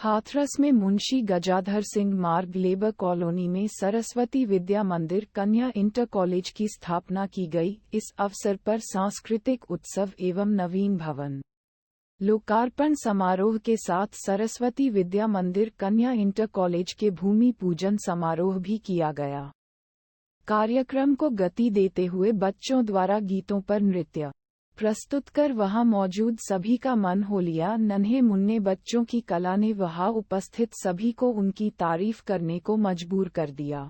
हाथरस में मुंशी गजाधर सिंह मार्ग labour colony में सरस्वती विद्या मंदिर कन्या इंटर कॉलेज की स्थापना की गई। इस अवसर पर सांस्कृतिक उत्सव एवं नवीन भवन लोकार्पण समारोह के साथ सरस्वती विद्या मंदिर कन्या इंटर कॉलेज के भूमि पूजन समारोह भी किया गया। कार्यक्रम को गति देते हुए बच्चों द्वारा गीतों पर नृत्य प्रस्तुत कर वहां मौजूद सभी का मन हो लिया। नन्हे मुन्ने बच्चों की कला ने वहां उपस्थित सभी को उनकी तारीफ करने को मजबूर कर दिया।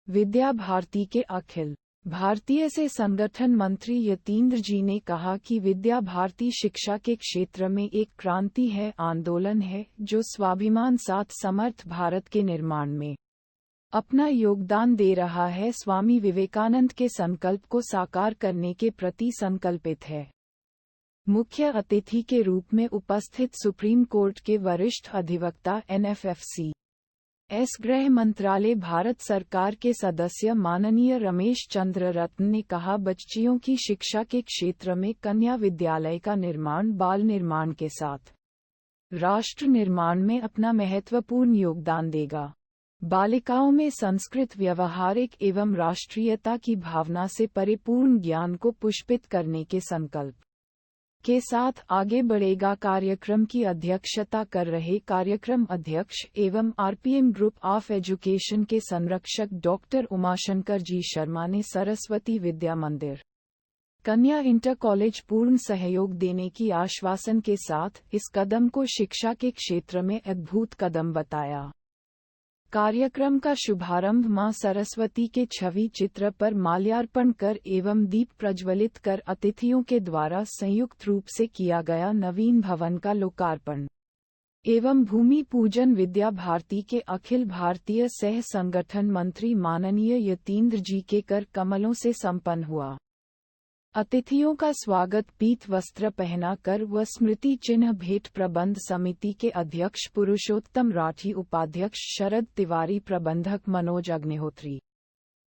विद्या भारती के अखिल भारतीय से संगठन मंत्री यतीन्द्र जी ने कहा कि विद्या भारती शिक्षा के क्षेत्र में एक क्रांति है, आंदोलन है, जो स्वाभिमान साथ समर्थ भारत के निर्माण में अपना योगदान दे रहा है। स्वामी विवेकानंद के संकल्प को साकार करने के प्रति संकल्पित है। मुख्य अतिथि के रूप में उपस्थित सुप्रीम कोर्ट के वरिष्ठ अधिवक्ता NFFC गृह मंत्रालय भारत सरकार के सदस्य माननीय रमेश चंद्र रत्न ने कहा, बच्चियों की शिक्षा के क्षेत्र में कन्या विद्यालय का निर्माण बाल निर्माण के साथ राष्ट्र निर्माण में अपना महत्वपूर्ण योगदान देगा। बालिकाओं में संस्कृत व्यवहारिक एवं राष्ट्रीयता की भावना से परिपूर्ण ज्ञान को पुष्पित करने के संकल्प के साथ आगे बढ़ेगा। कार्यक्रम की अध्यक्षता कर रहे कार्यक्रम अध्यक्ष एवं RPM ग्रुप ऑफ एजुकेशन के संरक्षक डॉक्टर उमाशंकर जी शर्मा ने सरस्वती विद्या मंदिर कन्या इंटर कॉलेज पूर्ण सहयोग देने की आश्वासन के साथ इस कदम को शिक्षा के क्षेत्र में अद्भुत कदम बताया। कार्यक्रम का शुभारंभ मां सरस्वती के छवि चित्र पर माल्यार्पण कर एवं दीप प्रज्वलित कर अतिथियों के द्वारा संयुक्त रूप से किया गया। नवीन भवन का लोकार्पण एवं भूमि पूजन विद्या भारती के अखिल भारतीय सह संगठन मंत्री माननीय यतीन्द्र जी के कर कमलों से संपन्न हुआ। अतिथियों का स्वागत पीत वस्त्र पहनाकर व स्मृति चिन्ह भेंट प्रबंध समिति के अध्यक्ष पुरुषोत्तम राठी, उपाध्यक्ष शरद तिवारी, प्रबंधक मनोज अग्निहोत्री,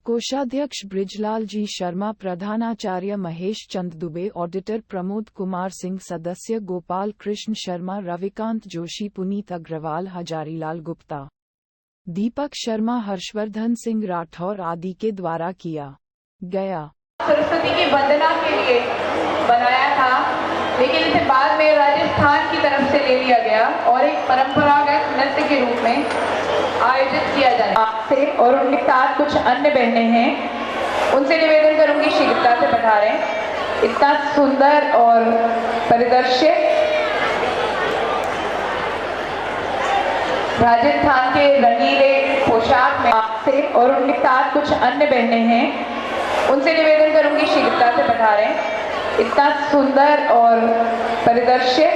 कोषाध्यक्ष ब्रिजलाल जी शर्मा, प्रधानाचार्य महेश चंद दुबे, ऑडिटर प्रमोद कुमार सिंह, सदस्य गोपाल कृष्ण शर्मा, रविकांत जोशी, पुनीत अग्रवाल, हजारीलाल गुप्ता, दीपक शर्मा, हर्षवर्धन सिंह राठौर आदि के द्वारा किया गया। सरस्वती की वंदना के लिए बनाया था, लेकिन इसे बाद में राजस्थान की तरफ से ले लिया गया और एक परंपरागत नृत्य के रूप में आयोजित किया जाएगा से। और उनके साथ कुछ अन्य बहनें हैं, उनसे निवेदन करूंगी शीघ्रता से पधारें। इतना सुंदर और परिदृश्य राजस्थान के रंगीले पोशाक में से। और उनके साथ कुछ अन्य बहनें हैं, उनसे निवेदन करूंगी शीघ्रता से पधारें। इतना सुंदर और परिदृश्य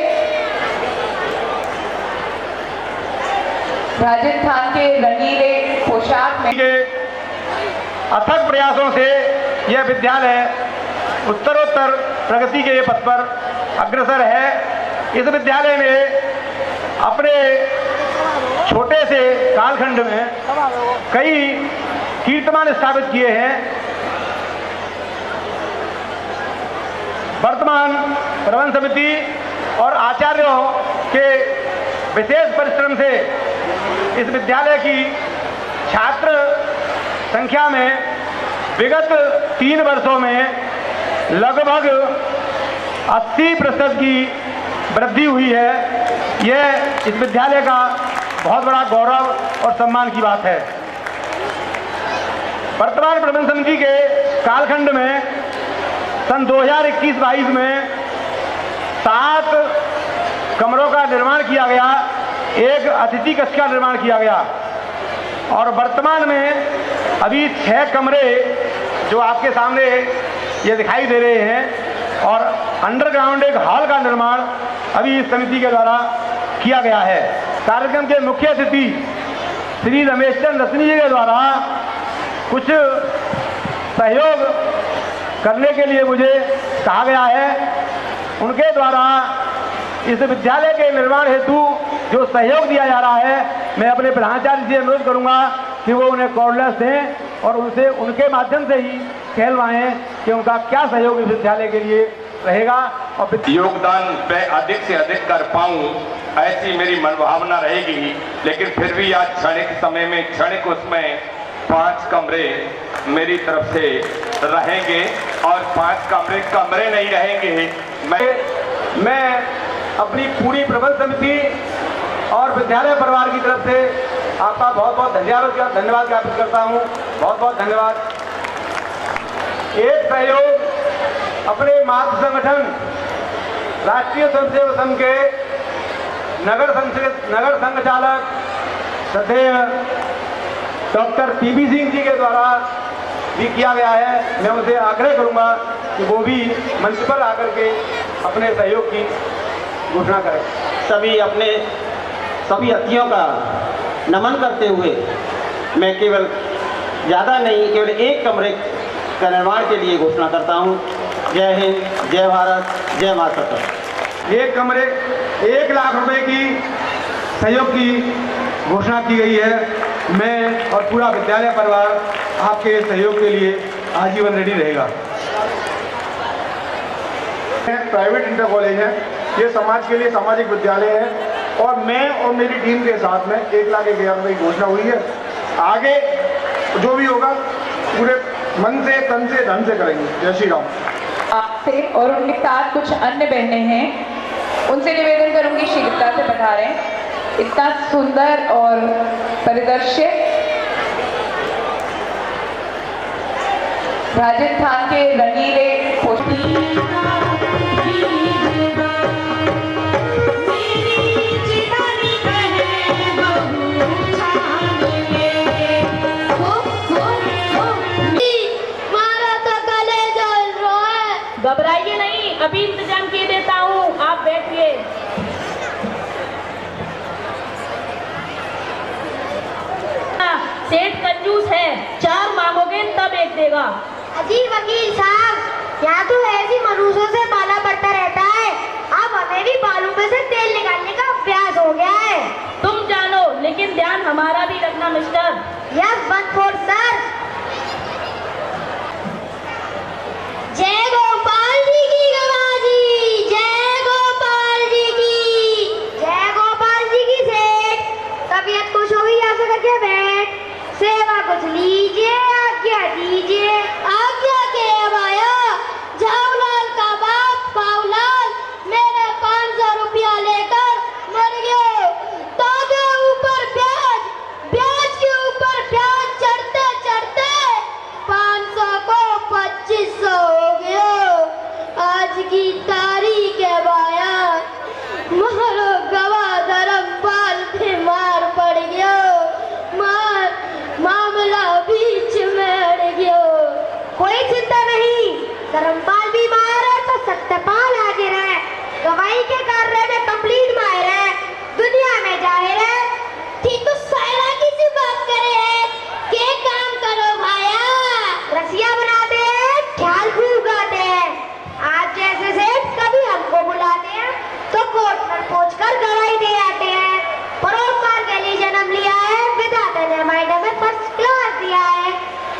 राजस्थान के रंगीले पोशाक में अथक प्रयासों से यह विद्यालय उत्तरोत्तर प्रगति के पथ पर अग्रसर है। इस विद्यालय में अपने छोटे से कालखंड में कई कीर्तिमान स्थापित किए हैं। वर्तमान प्रबंध समिति और आचार्यों के विशेष परिश्रम से इस विद्यालय की छात्र संख्या में विगत 3 वर्षों में लगभग 80% की वृद्धि हुई है। यह इस विद्यालय का बहुत बड़ा गौरव और सम्मान की बात है। वर्तमान प्रबंध समिति के कालखंड में सन 2021-22 में 7 कमरों का निर्माण किया गया, एक अतिथि कक्ष का निर्माण किया गया और वर्तमान में अभी 6 कमरे जो आपके सामने ये दिखाई दे रहे हैं और अंडरग्राउंड एक हॉल का निर्माण अभी इस समिति के द्वारा किया गया है। कार्यक्रम के मुख्य अतिथि श्री रमेश चंद्र रत्न जी के द्वारा कुछ सहयोग करने के लिए मुझे कहा गया है। उनके द्वारा इस विद्यालय के निर्माण हेतु जो सहयोग दिया जा रहा है, मैं अपने प्रधानाचार्य से अनुरोध करूंगा कि वो उन्हें कॉर्डलेस दें और उनसे उनके माध्यम से ही कहलवाएं कि उनका क्या सहयोग इस विद्यालय के लिए रहेगा और योगदान मैं अधिक से अधिक कर पाऊं ऐसी मेरी मनोभावना रहेगी। लेकिन फिर भी आज क्षणिक समय में क्षणिक उसमें 5 कमरे मेरी तरफ से रहेंगे और 5 कमरे कमरे नहीं रहेंगे। मैं अपनी पूरी प्रबंध समिति और विद्यालय परिवार की तरफ से आपका बहुत बहुत धन्यवाद ज्ञापित करता हूँ। बहुत बहुत धन्यवाद। एक सहयोग अपने मातृ संगठन राष्ट्रीय स्वयंसेवक संघ के नगर संघचालक श्रद्धेय डॉक्टर पीबी सिंह जी के द्वारा भी किया गया है। मैं उनसे आग्रह करूंगा कि वो भी मंच पर आकर के अपने सहयोग की घोषणा करें। सभी अतिथियों का नमन करते हुए मैं केवल ज़्यादा नहीं, केवल एक कमरे का निर्माण के लिए घोषणा करता हूँ। जय हिंद, जय भारत, जय माता। एक कमरे 1 लाख रुपए की सहयोग की घोषणा की गई है। मैं और पूरा विद्यालय परिवार आपके सहयोग के लिए आजीवन रेडी रहेगा। प्राइवेट इंटर कॉलेज है, ये समाज के लिए सामाजिक विद्यालय है और मैं और मेरी टीम के साथ में 1,01,000 रुपये की घोषणा हुई है। आगे जो भी होगा पूरे मन से, तन से, धन से करेंगे। जय श्री राम। आपसे और उनके साथ कुछ अन्य बहनें हैं, उनसे निवेदन करूंगी शीघ्रता से पधारें। इतना सुंदर और परिदृश्य राजस्थान के रंगीले घबराइए नहीं, अभी इंतजाम किए देता हूँ, आप बैठिए। सेठ कंजूस है, 4 मांगोगे तब 1 देगा। अजी वकील साहब, यहाँ तो ऐसी मनुष्यों से पाला पड़ता रहता है, अब हमें भी बालों में से तेल निकालने का अभ्यास हो गया है। तुम जानो, लेकिन ध्यान हमारा भी रखना mister. Yes one four sir. जय गोपाल जी की गवाजी, जय गोपाल जी की, जय गोपाल जी की सेठ। तबीयत खुश हो गई, ऐसे करके बैठ, सेवा कुछ लीजिए, आज्ञा दीजिए। आज्ञा के आया झावलाल का बाप पावलाल मेरे 500 रुपया लेकर मर गया। ताजे ऊपर ब्याज, ब्याज के ऊपर ब्याज चढ़ते चढ़ते 500 को 2500 हो गया। आज की तारीख है बाया, मारो गवा धर्मपाल बीमार पड़ गया, मामला बीच में अड़ गया। कोई चिंता नहीं, धर्मपाल बीमार है तो सत्यपाल हाजिर है। गवाही के कार्य में कंप्लीट माहिर है, दुनिया में जाहिर है। ठीक तो सायरा की सी बात करे है कि काम करो भाया, रसिया बनाते हैं, ख्याल खूब गाते हैं। आज जैसे सेठ कभी हमको बुलाते हैं तो कोर्ट पर पहुंचकर गवाही दे आते हैं। परोपकार के लिए जन्म लिया है, विधाता ने मैडम में फर्स्ट क्लास दिया है।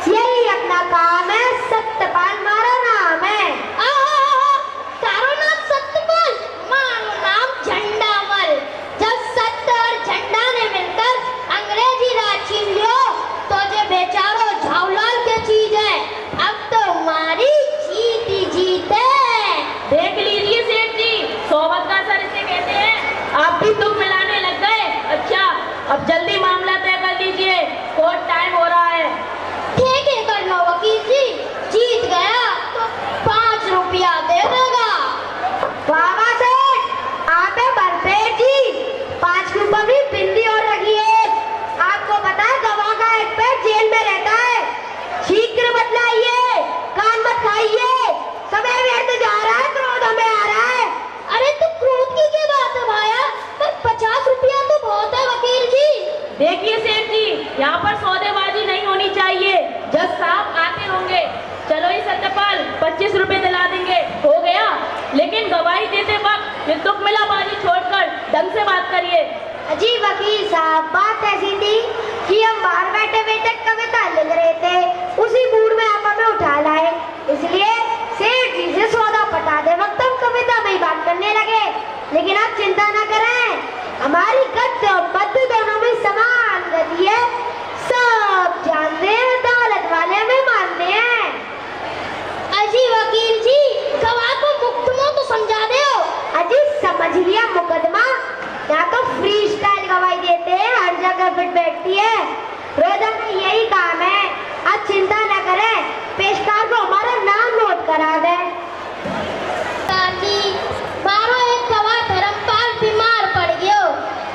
यही अपना काम है, सत्यपाल मारा नाम है। तारो नाम सत्यपाल, मारो नाम झंडामल। जब सत्य और झंडा ने मिलकर अंग्रेजी राज छीन लियो तो जो बेचारो झावलाल के चीज है, अब तो हमारी जीत ही जीत है। देख लीजिए सेठ जी, सोबत का असर इसे कहते हैं। आप भी दुख मिलाने लग गए। अच्छा, अब जल्दी मामला तय कर लीजिए, कोर्ट टाइम हो रहा है। ठीक है करना वकील जी, जीत गया तो 5 रुपया दे देगा। बाबा सेठ आप है भरपेट जी, 5 रुपये भी बिंदी और रखिए। आपको पता है गवाह का एक पेट जेल में रहता है। शीघ्र बतलाइए, कान मत खाइए, समय व्यर्थ जा रहा है, क्रोध हमें आ रहा है। अरे तो क्रोध की क्या बात है भाया, पर 50 रुपया तो बहुत है वकील जी। देखिए सेठ जी, यहाँ पर सौदेबाजी नहीं होनी चाहिए, जज साहब आते होंगे। चलो ही सत्यपाल, 25 रुपए दिला देंगे, हो गया। लेकिन गवाही देते वक्त ये दुख मिला बाजी छोड़कर ढंग से बात करिए। जी वकील साहब, बात ऐसी थी कि हम बाहर बैठे बैठे कविता लिख रहे थे, उसी मूड में आप हमें उठा लाए, इसलिए सेठ जी से सौदा पटाते वक्त हम कविता में ही बात करने लगे। लेकिन आप चिंता न करें, हमारी गद्य और पद्य दोनों में समान गति है। सब जानते हैं, अदालत वाले हमें मानते हैं। अजी वकील जी, गवाह को मुकदमा तो समझा दो। अजी समझ लिया मुकदमा। यहाँ तो फ्री स्टाइल गवाही देते हैं, हर जगह फिट बैठती है। रोजाना यही काम है। आज चिंता न करें, पेशकार को हमारा नाम नोट करा दे। मारो एक गवाह धर्मपाल बीमार पड़ गयो,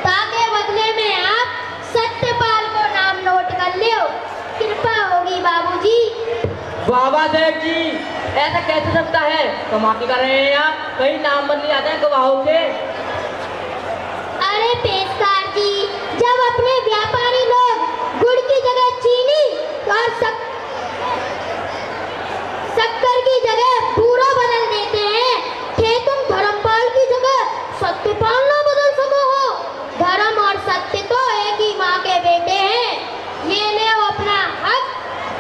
ताके बदले में आप सत्यपाल को नाम नोट कर लियो। कृपा होगी बाबूजी। बाबा देव जी, ऐसा कैसे सकता है? कमाती कर रहे हैं आप, कहीं नाम बदल जाते हैं गवाहों के। अरे पेशकार जी, जब अपने व्यापारी लोग गुड़ की जगह चीनी और शक्कर की जगह बूरा बदल देते हैं, थे तुम धर्मपाल की जगह सत्यपाल ना बदल सको हो? धर्म और सत्य तो एक ही माँ के बेटे हैं। ये ले अपना हक,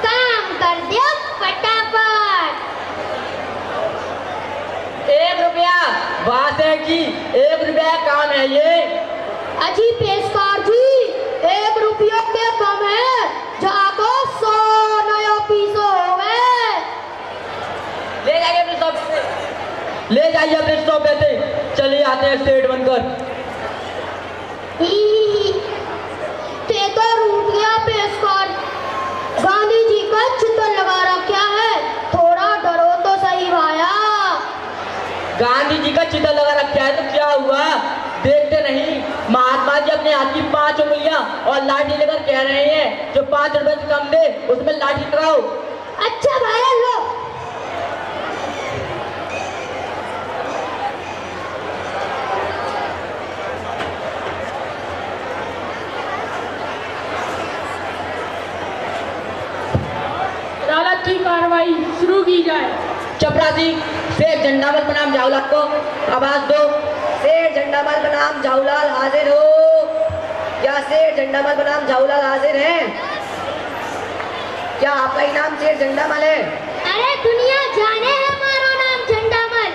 काम कर दियो फटाफट। 1 रुपया वासे की, 1 रुपया काम है ये। अजी पेशकार जी, 1 रुपया के कम है, जाको 100 नया पीसो हो गए। ले जाइए अपने 100 पैसे, ले जाइए अपने 100 पैसे। चलिए आते हैं सेठ बनकर। ते तो रूठ गया पेशकार। गांधी जी का चित्र लगा रखा है, थोड़ा डरो तो सही भाया। गांधी जी का चित्र लगा रखा है तो क्या हुआ? देखते नहीं, महात्मा जी अपने हाथ की 5 उंगलियां और लाठी लेकर कह रहे हैं, जो 5 रुपए से कम दे उसमें लाठी कराओ। अच्छा भाया लो। अदालत की कार्रवाई शुरू की जाए। चपरासी, शेर झंडामल बनाम जाऊलाल को आवाज दो। शेर झंडामल बनाम जाऊलाल हाजिर हो। क्या शेर झंडामल बनाम जाऊलाल हाजिर है? क्या आपका इनाम शेर झंडामल है? अरे दुनिया जाने है हमारा नाम झंडामल।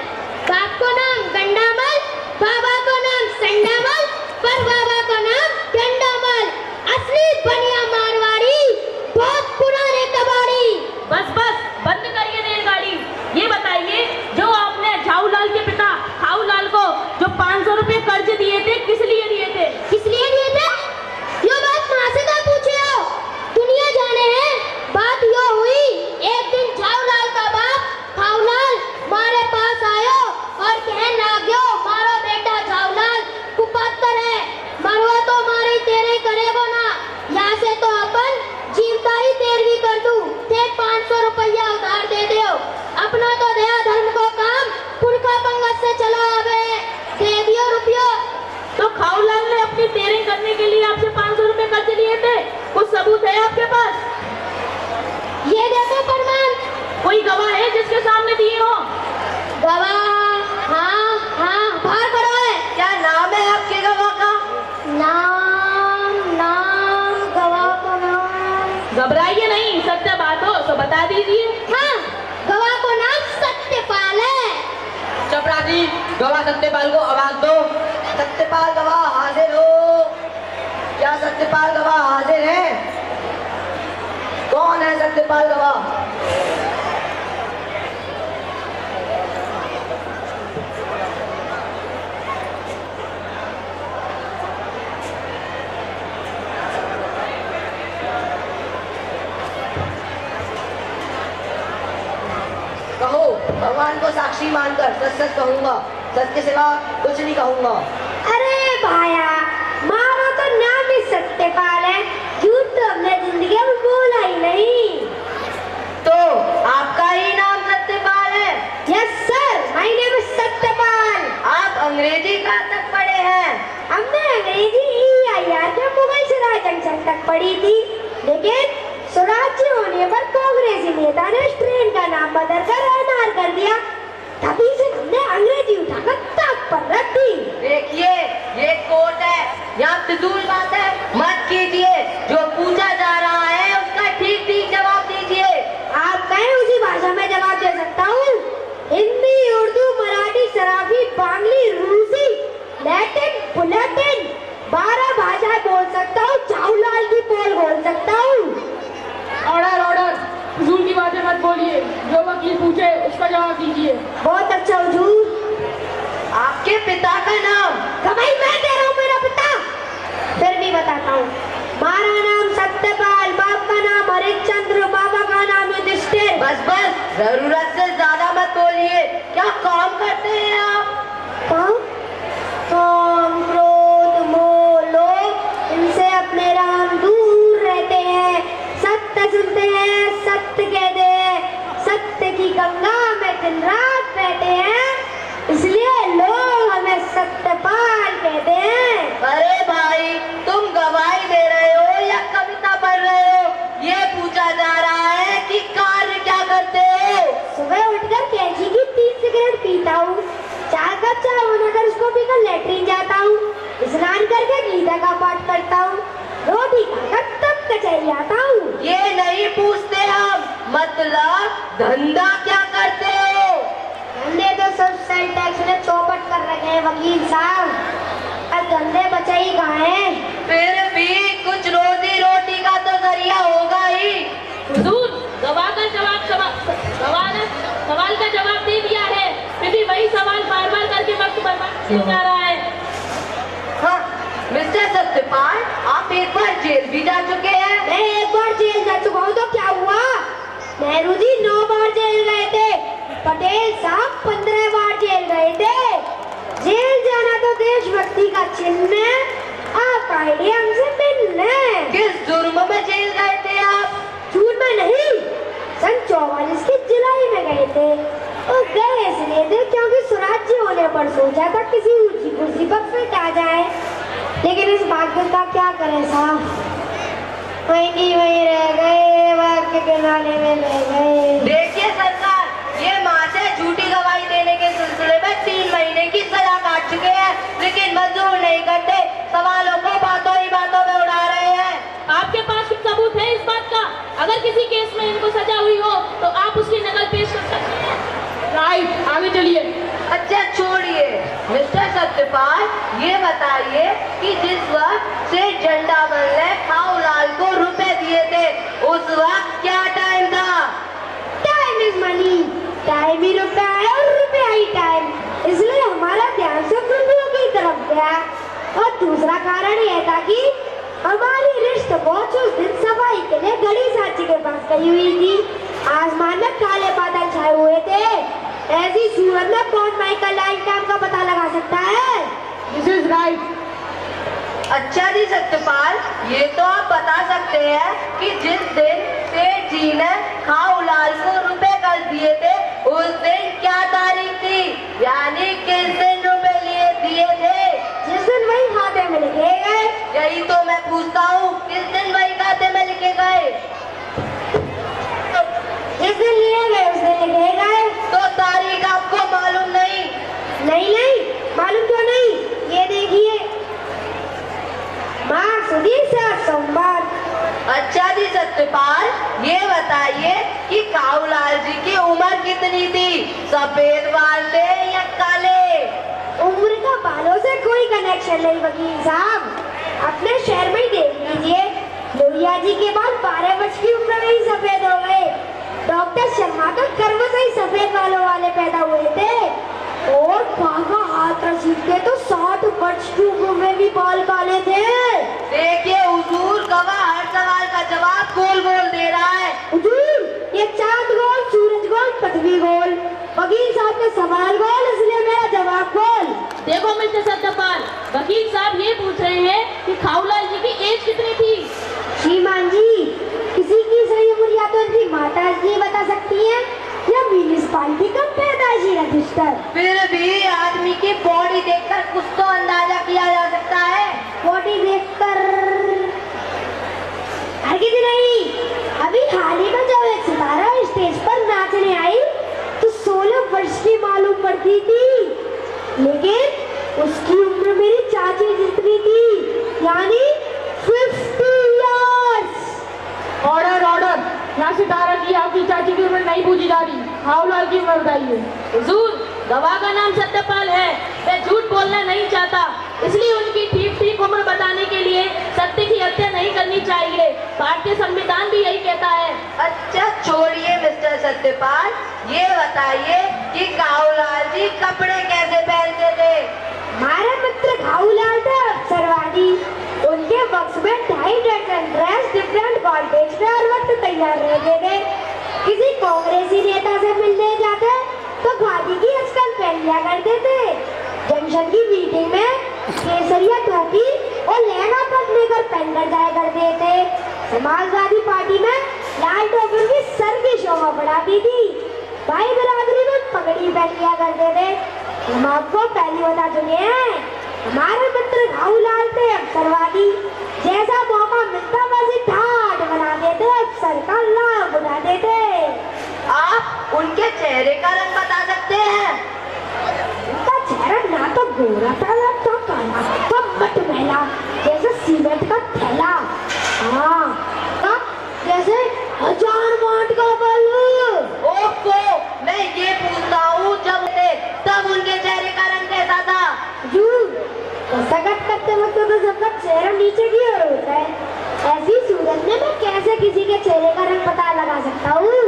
बाप को नाम गंडामल, बाबा को नाम संडामल, पर बाबा को नाम गंडामल। असली बनिया मारवाड़ी, बहुत पुराने कबाड़ी। बस बस, बंद करिए रेलगाड़ी। ये बताइए, जो आपने जाऊलाल के पिता खाऊलाल को जो 500 रुपए कर्ज दिए थे, किस लिए दिए थे? किस लिए दिए थे? यो बात माँ से क्या पूछे हो? दुनिया जाने है। बात यो हुई, एक दिन जाऊलाल का बाप खाऊलाल मारे पास आयो और कहने लाग्यो, मारो बेटा जाऊलाल कुपात्र है, मरवा तो मारे तेरे करेगो ना। यहाँ से तो अपन जीवता ही तेरवी कर दूं, ते 500 रुपया उधार दे दो। अपना तो दया धर्म को काम पुरखा पंगत से चला आवे, दे दियो रुपया। तो खाऊलाल ने अपनी तेरे करने के लिए आपसे 500 रुपए कर्ज लिए थे, कुछ सबूत है आपके पास? ये देखो प्रमाण। कोई गवाह है जिसके सामने दिए हो? गवाह? हाँ हाँ, बाहर खड़ा है। क्या नाम है आपके गवाह का? नाम गवाह को नाम। घबराइए नहीं, सत्य बात हो तो बता दीजिए। हाँ, गवाह को नाम सत्यपाल है। चपरासी, गवाह सत्यपाल को आवाज दो। सत्यपाल गवाह हाजिर हो। क्या सत्यपाल गवाह हाजिर है? कौन है सत्यपाल गवाह? कहो, भगवान को साक्षी मानकर सच सच कहूंगा, सच के सिवा कुछ नहीं कहूंगा। अरे भाया, मारो तो नाम ही सत्यपाल है, झूठ तो हमने जिंदगी में बोला ही नहीं। तो आपका ही नाम सत्यपाल है? Yes sir, my name is Satyapal. आप अंग्रेजी कहाँ तक पढ़े हैं? हमने अंग्रेजी EIR के मुगल सराय जंक्शन तक पढ़ी थी, लेकिन स्वराज्य होने पर कांग्रेसी नेता ने इस ट्रेन का नाम बदलकर NR कर दिया। तभी से हमने अंग्रेजी उठाकर ताक पर रख दी। देखिए, ये कोर्ट है, यहाँ फिजूल बात है मत कीजिए। जो पूछा जा रहा है उसका ठीक ठीक जवाब दीजिए। आप कहें उसी भाषा में जवाब दे सकता हूँ। हिंदी, उर्दू, मराठी, सराफी, बांग्ली, रूसी, लैटिन, बुलेटिन, जरूरत से ज्यादा मत बोलिए। क्या काम करते हैं आप? काम, क्रोध, मोह, लोभ, इनसे अपने राम दूर रहते हैं। सत्य सुनते हैं, सत्य कहते हैं, सत्य की गंगा में दिन रात रहते हैं, इसलिए लोग हमें सत्यपाल कहते हैं। अरे भाई, तुम गवाही दे रहे हो या कविता पढ़ रहे हो, ये पूछा जा रहा है कि कार्य क्या करते हो? सुबह उठकर कैंची की 3 सिगरेट पीता हूँ, 4 कप चाय बनाकर उसको पीकर लेटरिन जाता हूँ, स्नान करके गीता का पाठ करता हूँ, रोटी खाकर तब कचहरी आता हूँ। ये नहीं पूछते हम, मतलब धंधा क्या करते हो? धंधे तो सब सेल टैक्स ने चौपट कर रखे हैं वकील साहब, अब धंधे बचे ही कहाँ हैं? फिर भी कुछ रोजी रोटी का तो जरिया होगा ही। हुजूर, गवाह का सवाल का जवाब दे दिया है, फिर भी वही सवाल बार बार करके वक्त बर्बाद किया जा रहा है। हाँ, मिस्टर सत्यपाल, आप एक बार जेल भी जा चुके हैं। मैं एक बार जेल जा चुका हूँ तो क्या हुआ? नेहरू जी 9 बार जेल गए थे, पटेल साहब 15 बार जेल गए थे। जेल जाना तो देशभक्ति का चिन्ह है। आप आइए हमसे मिलने। किस जुर्म में जेल गए थे आप? झूठ में नहीं, सन 44 की जुलाई में गए थे, और गए इसलिए थे क्योंकि स्वराज्य होने पर सोचा था किसी ऊंची कुर्सी पर फिट आ जाए, लेकिन इस भाग्य का क्या करें साहब, वहीं रह गए, भाग्य के नाले में रह गए। देखिए सरकार, ये माँ से झूठी गवाही देने के सिलसिले में 3 महीने की सजा काट चुके हैं, लेकिन मंजूर नहीं करते, सवालों को बातों ही बातों में उड़ा रहे हैं। आपके पास कुछ सबूत है इस बात का? अगर किसी केस में इनको सजा हुई हो तो आप उसकी नकल पेश कर सकते हैं। राइट, आगे चलिए। अच्छा छोड़िए, मिस्टर सत्यपाल, ये बताइए कि जिस वक्त से झंडा बल ने खाऊलाल को रुपए दिए थे, उस वक्त क्या टाइम था? टाइम इज मनी, टाइम ही रुपया है और रुपया ही टाइम, इसलिए हमारा ध्यान सब रुपयों की तरफ गया। और दूसरा कारण यह था कि हमारी रिश्त बहुत उस दिन सफाई के लिए घड़ी साची के पास गई हुई थी। आसमान में काले बादल छाए हुए थे, ऐसी सूरत में कौन माइकल लाइनकैम्प का पता लगा सकता है? This is right. अच्छा जी सत्यपाल, ये तो आप बता सकते हैं कि जिस दिन सेठ जी ने खाऊलाल को रुपए कर दिए थे, उस दिन क्या तारीख थी, यानी किस दिन रुपए दिए थे? जिस दिन वही खाते में लिखे गए। यही तो मैं पूछता हूँ, किस दिन वही खाते में लिखे गए? जिस दिन लिए गए उस दिन लिखे गए। तो तारीख आपको मालूम नहीं? नहीं, मालूम तो नहीं। ये देखिए, सोमवार। अच्छा जी सत्यपाल, ये बताइए कि खाऊलाल जी की उम्र कितनी थी, सफेद बाल थे या काले? उम्र का बालों से कोई कनेक्शन नहीं वकील साहब, अपने शहर में ही देख लीजिए, लोहिया जी के बाद 12 वर्ष की उम्र में ही सफेद हो गए। डॉक्टर शर्मा तो गर्भ से ही सफेद बालों वाले पैदा हुए थे, और बाबा हाथ रशीद के तो 60 वर्ष की उम्र में भी बाल काले थे। देखिए हुजूर, गवाह हर सवाल का जवाब गोल गोल दे रहा है। हुजूर, ये चांद गोल, सूरज गोल, पृथ्वी गोल, वकील साहब ने सवाल गोल, इसलिए मेरा जवाब गोल। देखो मिस्टर सत्यपाल, वकील साहब ये पूछ रहे हैं कि खाऊलाल जी की एज कितनी थी? श्रीमान जी, किसी की सही उम्र या तो इनकी माता जी बता सकती है या म्यूनिसिपालिटी का पैदाइशी रजिस्टर। फिर भी आदमी की बॉडी देखकर कुछ तो अंदाजा किया जा सकता है। बॉडी देखकर हरगिज़ नहीं। अभी हाल ही में जब एक सितारा स्टेज पर नाचने आई तो 16 वर्ष की मालूम पड़ती थी, लेकिन उसकी उम्र मेरी चाची जितनी थी, यानी 50 इयर्स। ऑर्डर ऑर्डर, यहाँ सितारा की आपकी चाची की उम्र नहीं पूछी जा रही, खाऊलाल की उम्र बताइए। हुजूर, गवाह का नाम सत्यपाल है, मैं झूठ बोलना नहीं चाहता, इसलिए उनकी ठीक ठीक उम्र बताने के लिए सत्य की हत्या नहीं करनी चाहिए। भारतीय संविधान भी यही कहता है। अच्छा छोड़िए मिस्टर सत्यपाल, ये बताइए कि खाऊलाल जी कपड़े कैसे पहनते थे? हमारे मित्र खाऊलाल थे अवसरवादी, उनके बक्स में 2.5 दर्जन ड्रेस डिफरेंट कॉलेज में हर वक्त तैयार रहते थे। किसी कांग्रेसी नेता से मिलने जाते तो गाड़ी की अक्सर पहन लिया करते थे। जंक्शन की मीटिंग में केसरिया टोपी और लहंगा पहनने कर पहनकर जाया करते थे। समाजवादी पार्टी में लाल टोपी की सर की शोभा बढ़ाती थी। भाई बिरादरी में पगड़ी पहन लिया करते थे। हम आपको पहली बता चुके हैं, हमारे मित्र घाऊलाल थे अवसरवादी। जैसा मौका मिलता वैसे ठाट बना देते, अवसर का लाभ उठाते थे। आप उनके चेहरे का रंग बता सकते हैं? उनका चेहरा ना तो गोरा था ना तो काला, तो मटमैला जैसे सीमेंट का थैला। हाँ, जैसे 1000 वाट का बल्ब। ओहो, मैं ये पूछता हूँ जब थे तब उनके चेहरे का रंग कैसा था? सकट करते वक्त तो सबका चेहरा नीचे की ओर होता है। ऐसी सूरत में मैं कैसे किसी के चेहरे का रंग पता लगा सकता हूँ?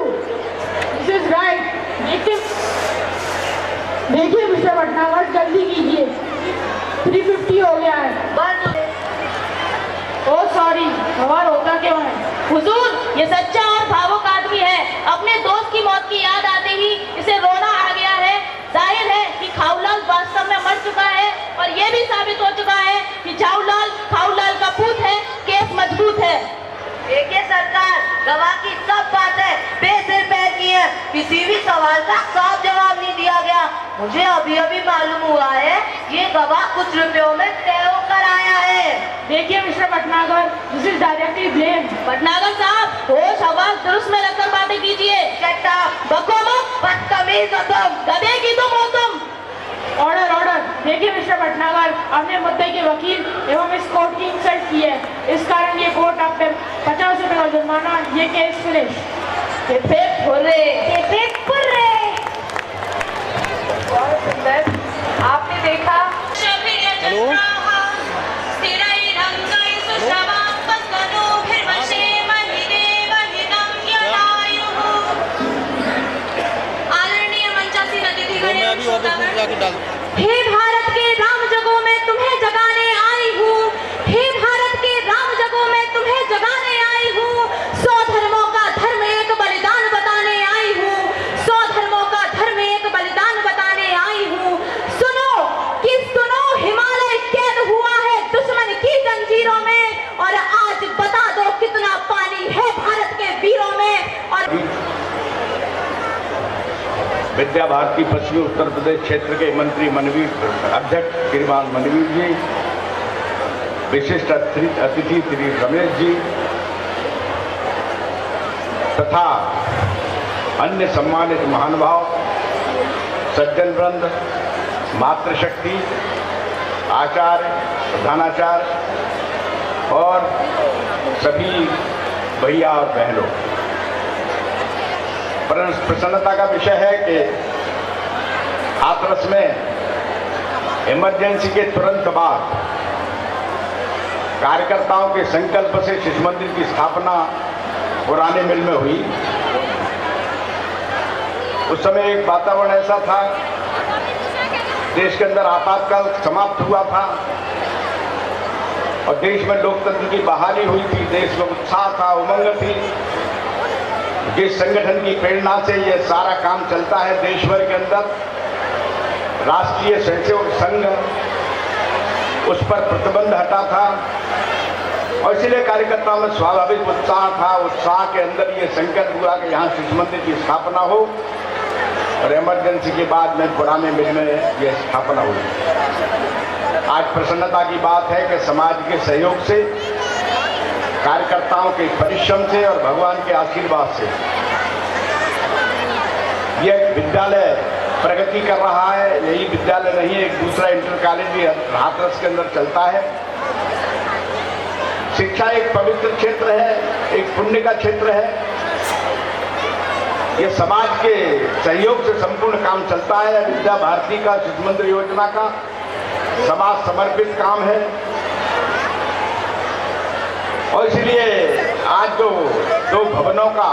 This is right. देखिए मिस्टर भटनागर, जल्दी कीजिए, 350 हो गया है। बस ओह सॉरी, सवाल होता क्यों है? हुजूर, ये सच्चा और भावुक आदमी है। अपने दोस्त की मौत की याद आते ही इसे रोना आ गया है। जाहिर है कि खाऊलाल वास्तव में मर चुका है और ये भी साबित हो चुका है कि खाऊलाल का पूत है, केस मजबूत है। देखिए सरकार, गवाह की सब बातें बेसिर पैर की है। किसी भी सवाल का साफ जवाब नहीं दिया गया। मुझे अभी अभी मालूम हुआ है ये गवाह कुछ रुपयों में तय होकर आया है। देखिए mister Bhatnagar, this is directly blame. Bhatnagar साहब, होश हवास दुरुस्त में रखकर बातें कीजिए। शट अप, बको मत, बदतमीज हो तुम, गधे की तुम हो तुम। Order order. देखिए मिस्टर भटनागर, आपने मुद्दे के वकील एवं इस कोर्ट की इंसल्ट की है। इस कारण ये कोर्ट आप पे 50 रुपए का जुर्माना, ये केस फिनिश। आपने देखा हे भारत के राम जगों में तुम्हें जगाने आई हूँ। हे भारत के राम जगों में तुम्हें जगाने आई हूँ। 100 धर्मों का धर्म एक बलिदान बताने आई हूँ। 100 धर्मों का धर्म एक बलिदान बताने आई हूँ। सुनो हिमालय कैद हुआ है दुश्मन की जंजीरों में और आज बता दो कितना पानी है भारत के वीरों में। और विद्या भारती पश्चिमी उत्तर प्रदेश क्षेत्र के मंत्री अध्यक्ष श्रीमान मनवीर जी, विशिष्ट अतिथि श्री रमेश जी तथा अन्य सम्मानित महानुभाव, सज्जन वृंद, मातृशक्ति, आचार्य, प्रधानाचार्य और सभी भैया और बहनों, प्रसन्नता का विषय है कि हाथरस में इमरजेंसी के तुरंत बाद कार्यकर्ताओं के संकल्प से शिशु मंदिर की स्थापना पुराने मिल में हुई। उस समय एक वातावरण ऐसा था, देश के अंदर आपातकाल समाप्त हुआ था और देश में लोकतंत्र की बहाली हुई थी। देश में उत्साह था, उमंग थी। जिस संगठन की प्रेरणा से यह सारा काम चलता है देश भर के अंदर, राष्ट्रीय स्वयंसेवक संघ, उस पर प्रतिबंध हटा था और इसलिए कार्यकर्ताओं में स्वाभाविक उत्साह था। उत्साह के अंदर ये संकल्प हुआ कि यहाँ शिशु मंदिर की स्थापना हो और इमरजेंसी के बाद में पुराने मिल में यह स्थापना हुई। आज प्रसन्नता की बात है कि समाज के सहयोग से, कार्यकर्ताओं के परिश्रम से और भगवान के आशीर्वाद से यह विद्यालय प्रगति कर रहा है। यही विद्यालय नहीं, एक दूसरा इंटर कॉलेज भी हाथरस के अंदर चलता है। शिक्षा एक पवित्र क्षेत्र है, एक पुण्य का क्षेत्र है। यह समाज के सहयोग से संपूर्ण काम चलता है। विद्या भारती का, शिशु मंदिर योजना का समाज समर्पित काम है और इसलिए आज जो 2 भवनों का,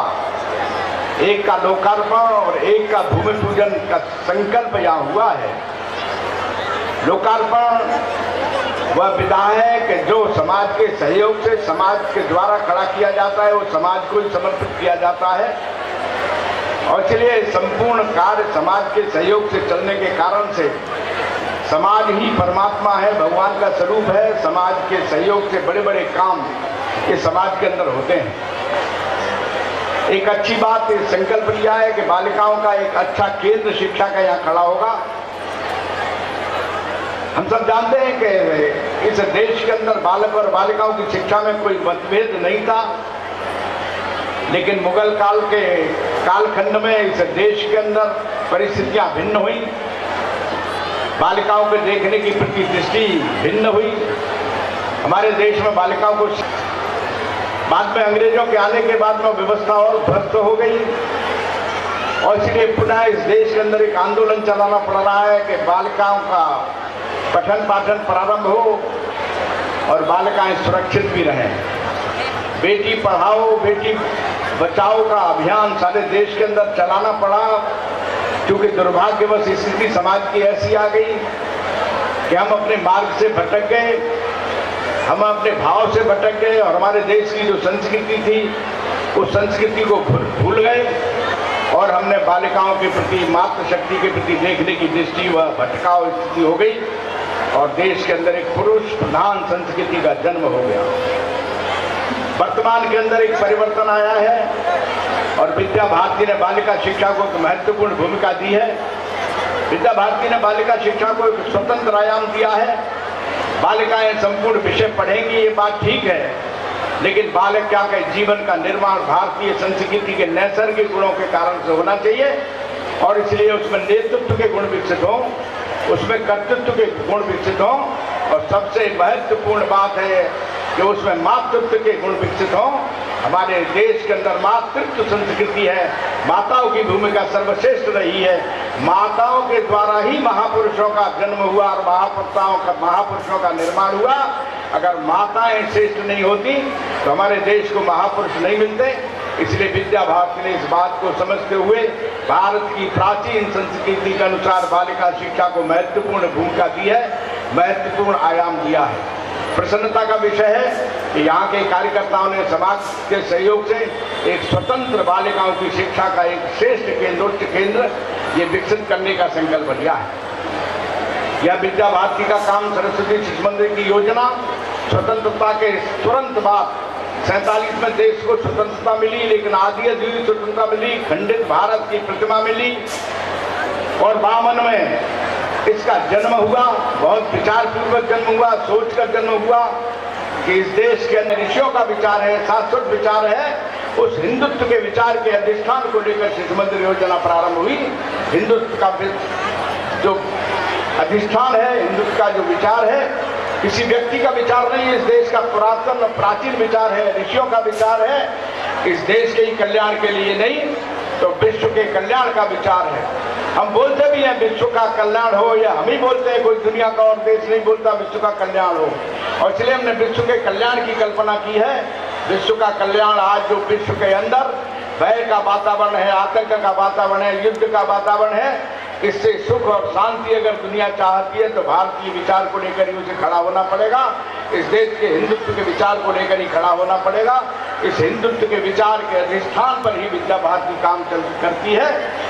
एक का लोकार्पण और एक का भूमि पूजन का संकल्प यहाँ हुआ है। लोकार्पण वह विधा है कि जो समाज के सहयोग से, समाज के द्वारा खड़ा किया जाता है, वो समाज को ही समर्पित किया जाता है। और इसलिए संपूर्ण कार्य समाज के सहयोग से चलने के कारण से समाज ही परमात्मा है, भगवान का स्वरूप है। समाज के सहयोग से बड़े बड़े काम ये समाज के अंदर होते हैं। एक अच्छी बात संकल्प लिया है कि बालिकाओं का एक अच्छा केंद्र शिक्षा का यहाँ खड़ा होगा। हम सब जानते हैं कि इस देश के अंदर बालक और बालिकाओं की शिक्षा में कोई मतभेद नहीं था, लेकिन मुगल काल के कालखंड में इस देश के अंदर परिस्थितियां भिन्न हुई, बालिकाओं को देखने की प्रति दृष्टि भिन्न हुई। हमारे देश में बालिकाओं को बाद में अंग्रेजों के आने के बाद में व्यवस्था और ध्वस्त हो गई और इसलिए पुनः इस देश के अंदर एक आंदोलन चलाना पड़ रहा है कि बालिकाओं का पठन पाठन प्रारंभ हो और बालिकाएं सुरक्षित भी रहें। बेटी पढ़ाओ बेटी बचाओ का अभियान सारे देश के अंदर चलाना पड़ा, क्योंकि दुर्भाग्यवश स्थिति समाज की ऐसी आ गई कि हम अपने मार्ग से भटक गए, हम अपने भाव से भटक गए और हमारे देश की जो संस्कृति थी उस संस्कृति को भूल गए और हमने बालिकाओं के प्रति मातृशक्ति के प्रति देखने की दृष्टि व भटकाव स्थिति हो गई और देश के अंदर एक पुरुष प्रधान संस्कृति का जन्म हो गया। वर्तमान के अंदर एक परिवर्तन आया है और विद्या भारती ने बालिका शिक्षा को एक महत्वपूर्ण भूमिका दी है। विद्या भारती ने बालिका शिक्षा को एक स्वतंत्र आयाम दिया है। बालिकाएं संपूर्ण विषय पढ़ेंगी, ये बात ठीक है, लेकिन बालिका के जीवन का निर्माण भारतीय संस्कृति के नैसर्गिक गुणों के कारण से होना चाहिए और इसलिए उसमें नेतृत्व के गुण विकसित हों, उसमें कर्तृत्व के गुण विकसित हों और सबसे महत्वपूर्ण बात है कि उसमें मातृत्व के गुण विकसित हों। हमारे देश के अंदर मातृत्व संस्कृति है, माताओं की भूमिका सर्वश्रेष्ठ रही है। माताओं के द्वारा ही महापुरुषों का जन्म हुआ और महापुरुषों का निर्माण हुआ। अगर माताएं श्रेष्ठ नहीं होती तो हमारे देश को महापुरुष नहीं मिलते। इसलिए विद्या भारती ने इस बात को समझते हुए भारत की प्राचीन संस्कृति के अनुसार बालिका शिक्षा को महत्वपूर्ण भूमिका दी है, महत्वपूर्ण आयाम दिया है। प्रसन्नता का विषय है कि यहाँ के कार्यकर्ताओं ने समाज के सहयोग से एक स्वतंत्र बालिकाओं की शिक्षा का एक श्रेष्ठ केंद्र उच्च केंद्र ये विकसित करने का संकल्प लिया है। यह विद्या भारती का काम सरस्वती शिशु मंदिर की योजना स्वतंत्रता के तुरंत बाद 47 में देश को स्वतंत्रता मिली, लेकिन आधी अधूरी स्वतंत्रता मिली, खंडित भारत की प्रतिमा मिली और 52 में इसका जन्म हुआ। बहुत विचारपूर्वक जन्म हुआ, सोच कर जन्म हुआ कि इस देश के अंदर ऋषियों का विचार है, शाश्वत विचार है। उस हिंदुत्व के विचार के अधिष्ठान को लेकर शिशु मंदिर योजना प्रारंभ हुई। हिंदुत्व का जो अधिष्ठान है, हिंदुत्व का जो विचार है, किसी व्यक्ति का विचार नहीं है, इस देश का पुरातन प्राचीन विचार है, ऋषियों का विचार है। इस देश के ही कल्याण के लिए नहीं तो विश्व के कल्याण का विचार है। हम बोलते भी हैं विश्व का कल्याण हो, या हम ही बोलते हैं, कोई दुनिया का और देश नहीं बोलता विश्व का कल्याण हो। और इसलिए हमने विश्व के कल्याण की कल्पना की है। विश्व का कल्याण आज जो विश्व के अंदर भय का वातावरण है, आतंक का वातावरण है, युद्ध का वातावरण है, इससे सुख और शांति अगर दुनिया चाहती है तो भारतीय विचार को लेकर ही उसे खड़ा होना पड़ेगा। इस देश के हिंदुत्व के विचार को लेकर ही खड़ा होना पड़ेगा। इस हिंदुत्व के विचार के अधिष्ठान पर ही विद्या भारती काम करती है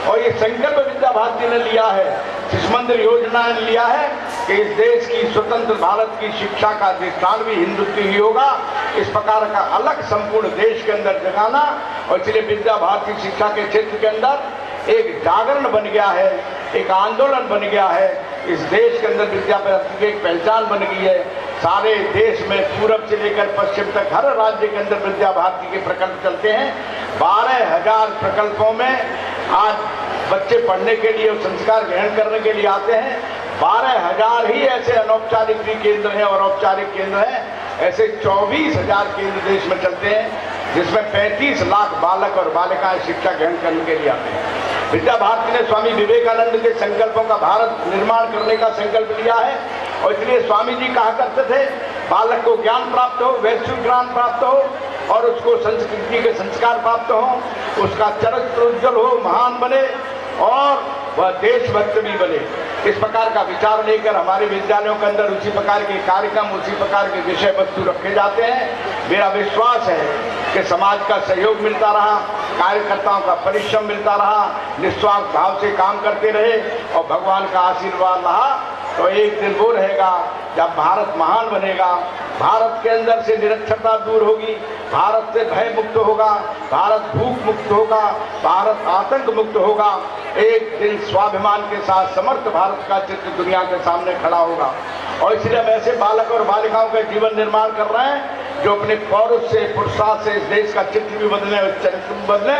और ये संकल्प विद्या भारती ने लिया है, शिशु मंदिर योजना ने लिया है कि इस देश की स्वतंत्र भारत की शिक्षा का अधिष्ठान भी हिंदुत्व ही होगा। इस प्रकार का अलग संपूर्ण देश के अंदर जगाना और इसलिए विद्या भारती शिक्षा के क्षेत्र के अंदर एक जागरण बन गया है, एक आंदोलन बन गया है। इस देश के अंदर विद्या भारती की एक पहचान बन गई है। सारे देश में पूरब से लेकर पश्चिम तक हर राज्य के अंदर विद्या भारती के प्रकल्प चलते हैं। 12,000 प्रकल्पों में आज बच्चे पढ़ने के लिए और संस्कार ग्रहण करने के लिए आते हैं। 12,000 ही ऐसे अनौपचारिक केंद्र हैं और औपचारिक केंद्र हैं। ऐसे 24,000 केंद्र देश में चलते हैं, जिसमें 35 लाख बालक और बालिकाएं शिक्षा ग्रहण करने के लिए आते हैं। विद्या भारती ने स्वामी विवेकानंद के संकल्पों का भारत निर्माण करने का संकल्प लिया है और इसलिए स्वामी जी कहा करते थे बालक को ज्ञान प्राप्त हो, वैश्विक ज्ञान प्राप्त हो और उसको संस्कृति के संस्कार प्राप्त हो, उसका चरित्र उज्जवल हो, महान बने और वह देशभक्त भी बने। इस प्रकार का विचार लेकर हमारे विद्यालयों के अंदर उसी प्रकार के कार्यक्रम, उसी प्रकार के विषय वस्तु रखे जाते हैं। मेरा विश्वास है कि समाज का सहयोग मिलता रहा, कार्यकर्ताओं का परिश्रम मिलता रहा, निस्वार्थ भाव से काम करते रहे और भगवान का आशीर्वाद रहा तो एक दिन वो रहेगा जब भारत महान बनेगा, भारत के अंदर से निरक्षरता दूर होगी, भारत से भय मुक्त होगा, भारत भूख मुक्त होगा, भारत आतंक मुक्त होगा। एक दिन स्वाभिमान के साथ समर्थ भारत का चित्र दुनिया के सामने खड़ा होगा। और इसलिए हम ऐसे बालक और बालिकाओं का जीवन निर्माण कर रहे हैं जो अपने पौरुष से, पुरुषार्थ से इस देश का चित्र भी बदले और चरित्र भी बदले,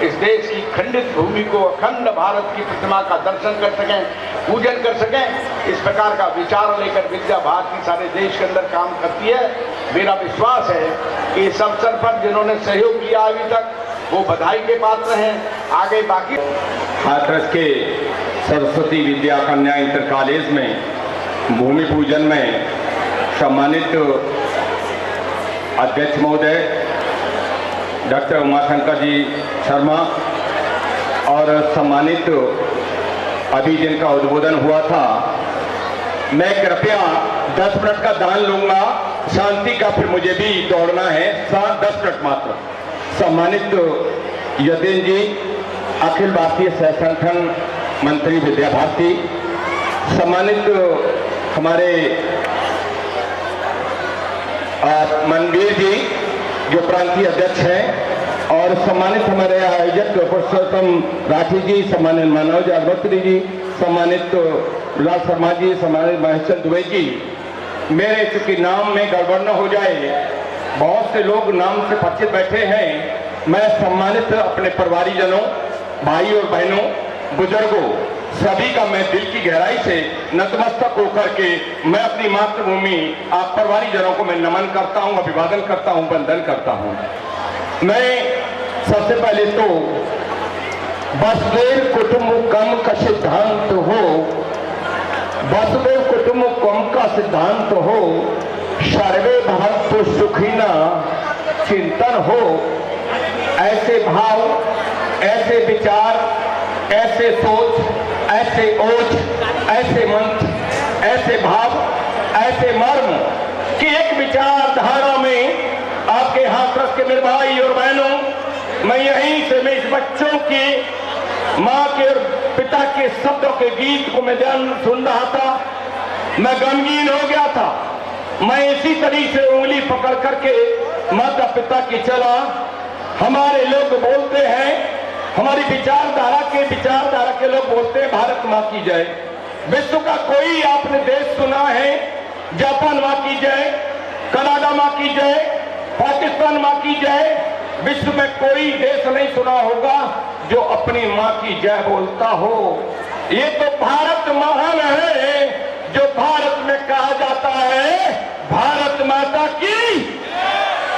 इस देश की खंडित भूमि को अखंड भारत की प्रतिमा का दर्शन कर सकें, पूजन कर सकें। इस प्रकार का विचार लेकर विद्या भारती सारे देश के अंदर काम करती है। मेरा विश्वास है कि इस अवसर पर जिन्होंने सहयोग किया अभी तक वो बधाई के पात्र हैं। आगे बाकी हाथरस के सरस्वती विद्या कन्या इंटर कॉलेज में भूमि पूजन में सम्मानित अध्यक्ष महोदय डॉक्टर उमाशंकर जी शर्मा और सम्मानित अभी जिनका उद्बोधन हुआ था, मैं कृपया 10 मिनट का दान लूंगा शांति का, फिर मुझे भी दौड़ना है 10 मिनट मात्र। सम्मानित यतीन जी, अखिल भारतीय सह संगठन मंत्री विद्या भारती, सम्मानित हमारे मनवीर जी जो प्रांतीय अध्यक्ष हैं, और सम्मानित हमारे आयोजक पुरुषोत्तम राठी जी, सम्मानित मनोज अग्रवाल जी, सम्मानित लाल शर्मा जी, सम्मानित महेश चंद दुबे जी। मेरे चूंकि नाम में गड़बड़ न हो जाए, बहुत से लोग नाम से परिचित बैठे हैं, मैं सम्मानित अपने परिवारीजनों, भाई और बहनों, बुजुर्गों सभी का मैं दिल की गहराई से नतमस्तक होकर के मैं अपनी मातृभूमि आप परिवारीजनों को मैं नमन करता हूं, अभिवादन करता हूं, वंदन करता हूं। मैं सबसे पहले तो वसुधैव कुटुंबकम का सिद्धांत हो, वसुधैव कुटुंबकम का सिद्धांत हो, सर्वे भवन्तु सुखिनः चिंतन हो। ऐसे भाव, ऐसे विचार, ऐसे सोच, ऐसे ओज, ऐसे मंत्र, ऐसे भाव, ऐसे मर्म कि एक विचारधारा में आपके हाथरस के मेरे भाई और बहनों, मैं यहीं से मैं इस बच्चों की माँ के और पिता के शब्दों के गीत को मैं ध्यान सुन रहा था, मैं गमगीन हो गया था। मैं इसी तरीके से उंगली पकड़ करके माता पिता की चला। हमारे लोग बोलते हैं, हमारी विचारधारा के लोग बोलते हैं भारत माँ की जय। विश्व का कोई आपने देश सुना है? जापान माँ की जय, कनाडा माँ की जय, पाकिस्तान माँ की जय। विश्व में कोई देश नहीं सुना होगा जो अपनी माँ की जय बोलता हो। ये तो भारत महान है जो भारत में कहा जाता है भारत माता की,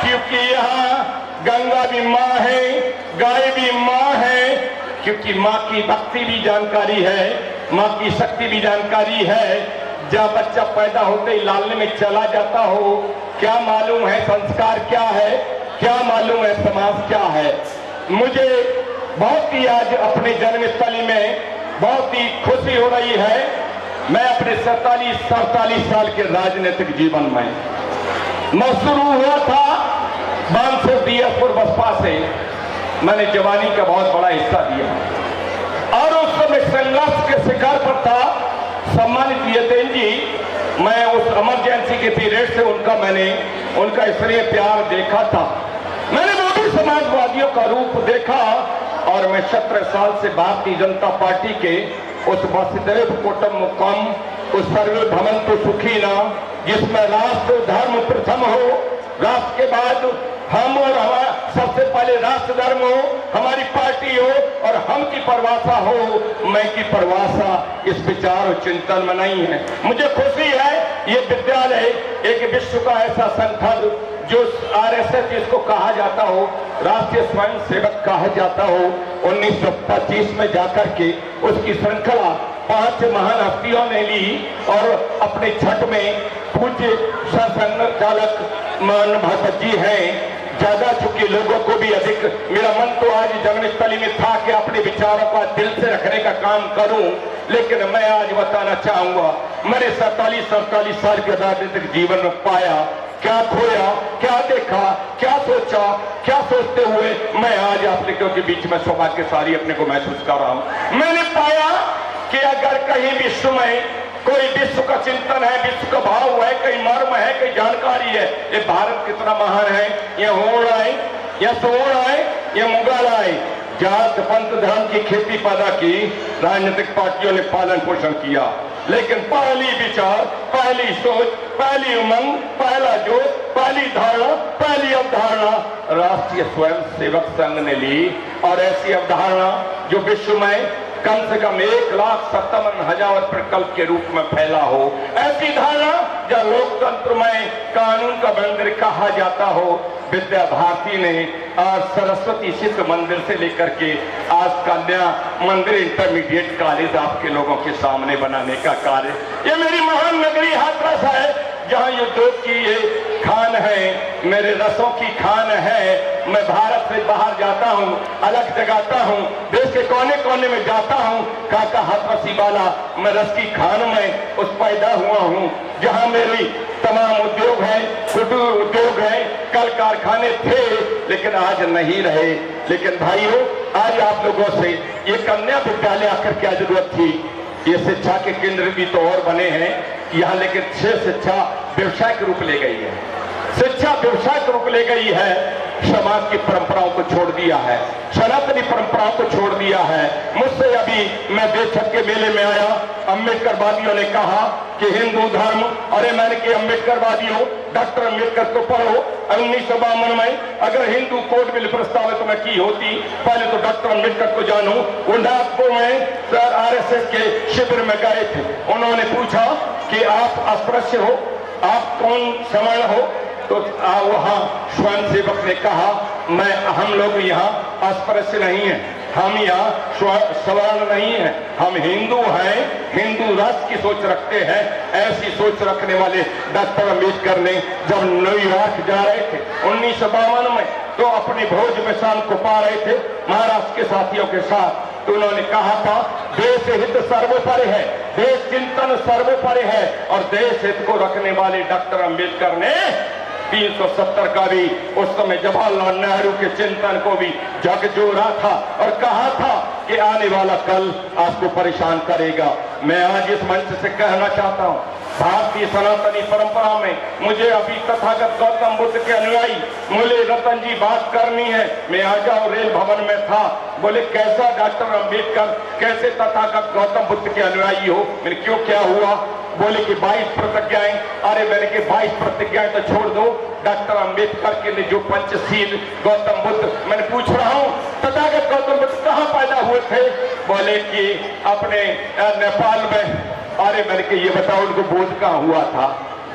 क्योंकि यहाँ गंगा भी माँ है, गाय भी माँ है, क्योंकि माँ की भक्ति भी जानकारी है, माँ की शक्ति भी जानकारी है। जब बच्चा पैदा होते ही लालने में चला जाता हो, क्या मालूम है संस्कार क्या है, क्या मालूम है समाज क्या है। मुझे बहुत ही आज अपने जन्मस्थली में बहुत ही खुशी हो रही है। मैं अपने 47 साल के राजनीतिक जीवन में मैं शुरू हुआ था बांसुर दियापुर बसपा से, मैंने जवानी का बहुत बड़ा हिस्सा दिया और उस समय संघर्ष के शिखर पर था। सम्मानित यतीन जी, मैं उस इमरजेंसी के पीरियड से उनका इसलिए प्यार देखा था। मैंने वो भी समाजवादियों का रूप देखा और मैं 17 साल से भारतीय जनता पार्टी के उस वसुधैव कुटुंबकम, उस सर्वे भवन्तु सुखिनः, जिसमें राष्ट्र धर्म प्रथम हो, राष्ट्र के बाद हम और हमारा सबसे पहले राष्ट्र धर्म हो, हमारी पार्टी हो और हम की परिभाषा हो, मैं की परिभाषा इस विचार और चिंतन में नहीं है। मुझे खुशी है ये विद्यालय एक विश्व का ऐसा संगठन जो RSS जिसको कहा जाता हो, राष्ट्रीय स्वयं सेवक कहा जाता हो, 1925 में जाकर के उसकी श्रृंखला 5 महान हस्तियों ने ली और अपने छठ में पूज्य संचालक मान भगत जी हैं। ज्यादा चूंकि लोगों को भी अधिक, मेरा मन तो आज जन्मस्थली में था कि अपने विचारों का दिल से रखने का काम करूं, लेकिन मैं आज बताना चाहूंगा, मैंने 47 साल के राजनीतिक जीवन में पाया, क्या खोया, क्या देखा, क्या सोचा, क्या सोचते हुए मैं आज आप लोगों के बीच में सौभाग्यशाली अपने को महसूस कर रहा हूं। मैंने पाया कि अगर कहीं विश्व में कोई विश्व का चिंतन है, विश्व का भाव है, कहीं मर्म है, कहीं जानकारी है, ये भारत कितना महान है। ये होड़ आए या सोड़ आए या मुगल आए, जात पंथ धर्म की खेती पैदा की, राजनीतिक पार्टियों ने पालन पोषण किया, लेकिन पहली विचार, पहली सोच, पहली उमंग, पहला जोश, पहली धारणा, पहली अवधारणा राष्ट्रीय स्वयंसेवक संघ ने ली। और ऐसी अवधारणा जो विश्व में कम से कम 1,57,000 प्रकल्प के रूप में फैला हो, ऐसी धारणा जब लोकतंत्र में कानून का मंदिर कहा जाता हो, विद्या भारती ने आज सरस्वती शिशु मंदिर से लेकर के आज कन्या मंदिर इंटरमीडिएट कॉलेज आपके लोगों के सामने बनाने का कार्य, ये मेरी महान नगरी हाथरस है, जहां युद्धों की ये खान है, मेरे रसों की खान है। मैं भारत से बाहर जाता हूं, अलग जगाता हूं, देश के कोने कोने में जाता हूं, काका हाथरसी वाला मैं रस की खान में उस पैदा हुआ हूं, जहां मेरी तमाम उद्योग है, कुटीर उद्योग है, कल कारखाने थे लेकिन आज नहीं रहे। लेकिन भाइयों, आज आप लोगों से ये कन्या विद्यालय आकर क्या जरूरत थी? ये शिक्षा के केंद्र भी तो और बने हैं यहाँ, लेकिन शिक्षा व्यवसाय के रूप ले गई है, शिक्षा व्यवसाय के रूप ले गई है, समाज की परंपराओं को छोड़ दिया है, सनातनी परंपराओं को छोड़ दिया है। मुझसे अभी मैं बेछक के मेले में आया, अम्बेडकरवादियों ने कहा कि हिंदू धर्म, अरे मैंने कि अम्बेडकरवादियों डॉक्टर अम्बेडकर को पढ़ो, 1952 में अगर हिंदू कोड बिल प्रस्तावित तो मैं की होती, पहले तो डॉक्टर अम्बेडकर को जानू। वो नागपुर में सर RSS के शिविर में गए थे, उन्होंने पूछा कि आप अस्पृश्य हो, आप कौन सवर्ण हो? तो वहां स्वयंसेवक ने कहा हम लोग यहाँ अस्पृश्य नहीं है, हम यहाँ सवर्ण नहीं है, हम हिंदू हैं, हिंदू राष्ट्र की सोच रखते हैं। ऐसी सोच रखने वाले डॉक्टर अम्बेडकर ने जब न्यूयॉर्क जा रहे थे 1952 में, तो अपनी भोज में शाम को पा रहे थे महाराष्ट्र के साथियों के साथ, तो उन्होंने कहा था देश हित सर्वोपरि है, देश चिंतन सर्वोपरि है, और देश हित को रखने वाले डॉक्टर अम्बेडकर ने 370 का भी उस समय जवाहरलाल नेहरू के चिंतन को भी झकझोरा था और कहा था कि आने वाला कल आपको परेशान करेगा। मैं आज इस मंच से कहना चाहता हूं, भारतीय सनातनी परंपरा में मुझे अभी तथागत गौतम बुद्ध के अनुयायी मुझे रतन जी बात करनी है। मैं आज रेल भवन में था, बोले कैसा डॉक्टर अम्बेडकर, कैसे तथागत गौतम बुद्ध के अनुयायी हो? मैंने क्यों, क्या हुआ? बोले कि 22 प्रतिज्ञाएं। अरे मैंने कि 22 प्रतिज्ञाएं तो छोड़ दो, डॉक्टर अम्बेडकर के ने जो पंचशील गौतम बुद्ध, मैंने पूछ रहा हूं तथागत गौतम बुद्ध कहां पैदा हुए थे? बोले कि अपने नेपाल में। अरे मैंने कि ये बताओ उनको बोध कहां हुआ था?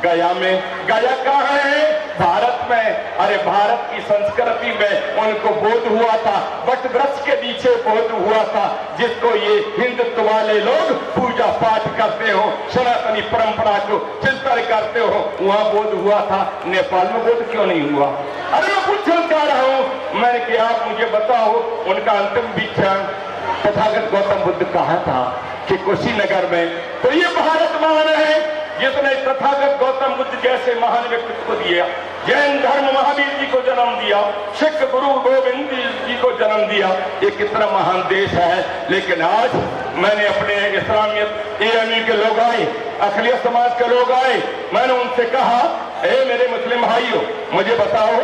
गया में। गया कहां है? भारत में। अरे भारत की संस्कृति में उनको बोध हुआ था, वट वृक्ष के नीचे बोध हुआ था, जिसको ये हिंदुत्व वाले लोग पूजा पाठ करते हो, सनातनी परंपरा को चिंतन करते हो, वहां बोध हुआ था। नेपाल में बोध क्यों नहीं हुआ? अरे मैं पूछना चाह रहा हूं, मैंने कि आप मुझे बताओ उनका अंतिम विचरण तथागत गौतम बुद्ध कहा था कि कुशीनगर में। तो ये भारत महान है जिसने तथागत गौतम बुद्ध जैसे महान व्यक्तित्व को दिया, जैन धर्म महावीर जी को जन्म दिया, सिख गुरु गोविंद जी को जन्म दिया। ये कितना महान देश है। लेकिन आज मैंने अपने इस्लामियत AMU के लोग आए, अखिलियत समाज के लोग आए, मैंने उनसे कहा मेरे मुस्लिम भाइयों मुझे बताओ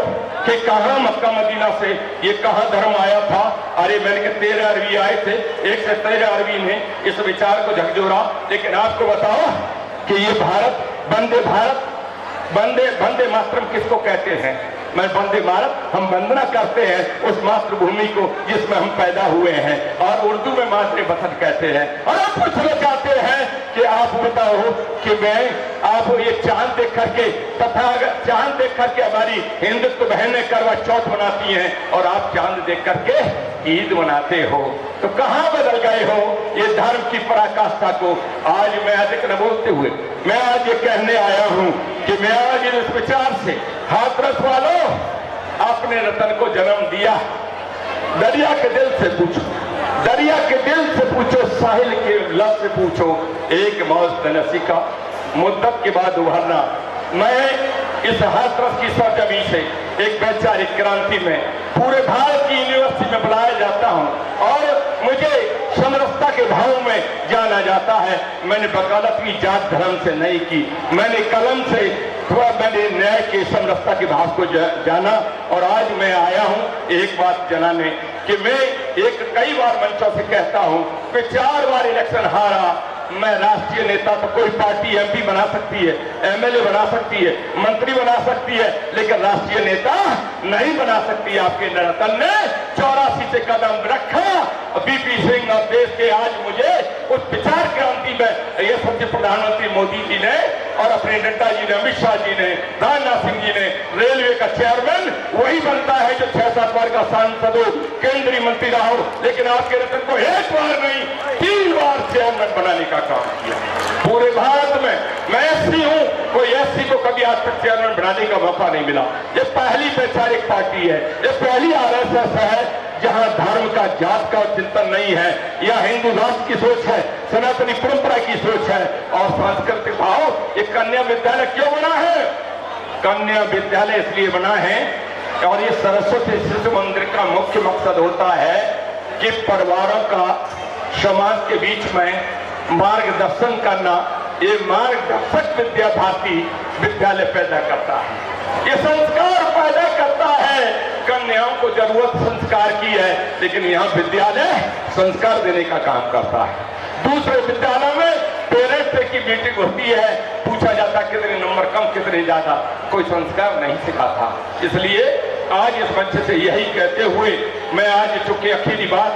कि कहां मक्का मदीना से ये कहां धर्म आया था? अरे मैंने कि 13 अरबी आए थे, 1 से 13 अरबी ने इस विचार को झकझोरा। लेकिन आपको बताओ कि ये भारत, वंदे भारत, वंदे मातरम किसको कहते हैं? मैं वंदे भारत, हम वंदना करते हैं उस मातृभूमि को जिसमें हम पैदा हुए हैं, और उर्दू में मातृ वतन कहते हैं। और आप पूछना चाहते हैं कि आप बताओ कि आप ये चांद देख करके, तथा चांद देख करके हमारी हिंदुत्व बहनें करवा चौथ मनाती हैं और आप चांद देख करके ईद मनाते हो, तो कहां बदल गए हो ये धर्म की पराकाष्ठा को? आज मैं अधिक न बोलते हुए मैं आज ये कहने आया हूं कि मैं आज इस विचार से हाथरस वालों अपने रतन को जन्म दिया। दरिया के दिल से पूछो, दरिया के दिल से पूछो, साहिल के लफ्ज से पूछो, एक मौज तनसी का मुद्दत के बाद उभरना। मैं इस हाथरस की सरजमी से एक वैचारिक क्रांति में पूरे भारत की यूनिवर्सिटी में बुलाया जाता हूं और मुझे समरसता के भाव में जाना जाता है। मैंने वकालत की जात धर्म से नहीं की, मैंने कलम से मैंने न्याय के समरसता के भाव को जाना और आज मैं आया हूं एक बात जनाने कि मैं कई बार मंचों से कहता हूं कि 4 बार इलेक्शन हारा। मैं राष्ट्रीय नेता तो कोई पार्टी एमपी बना सकती है, एमएलए बना सकती है, मंत्री बना सकती है, लेकिन राष्ट्रीय नेता नहीं बना सकती। आपके नड़तन ने 84 से कदम रखा। बीपी सिंह और देश के आज मुझे उस विचार क्रांति में ये सबसे प्रधानमंत्री मोदी जी ने और अपने नड्डा जी ने, अमित शाह जी ने, राजनाथ सिंह जी ने, रेलवे का चेयरमैन वही बनता है जो 6-7 बार का सांसद हो, केंद्रीय मंत्री रहा हो, लेकिन आपके रतन को 1 बार नहीं 3 बार चेयरमैन बनाने का काम किया। पूरे भारत में मैं एससी हूं, कोई एससी को कभी आज तक चेयरमैन बनाने का मौका नहीं मिला। ये पहली वैचारिक पार्टी है, ये पहली आरएसएस है जहां धर्म का, जात का चिंतन नहीं है। यह हिंदू राष्ट्र की सोच है, सनातनी परंपरा की सोच है और सांस्कृतिक भाव। ये कन्या विद्यालय क्यों बना है? कन्या विद्यालय इसलिए बना है और ये सरस्वती शिशु मंदिर का मुख्य मकसद होता है कि परिवारों का समाज के बीच में मार्गदर्शन करना। ये मार्गदर्शक विद्या भारती विद्यालय पैदा करता है, ये संस्कार पैदा करता है। कन्याओं को जरूरत संस्कार की है, लेकिन यहाँ विद्यालय संस्कार देने का काम करता है। दूसरे विद्यालय में पेरेंट्स की मीटिंग होती है, पूछा जाता कितने नंबर कम कितने ज्यादा, कोई संस्कार नहीं सिखाता। इसलिए आज इस मंच से यही कहते हुए मैं आज चूंकि अखीरी बात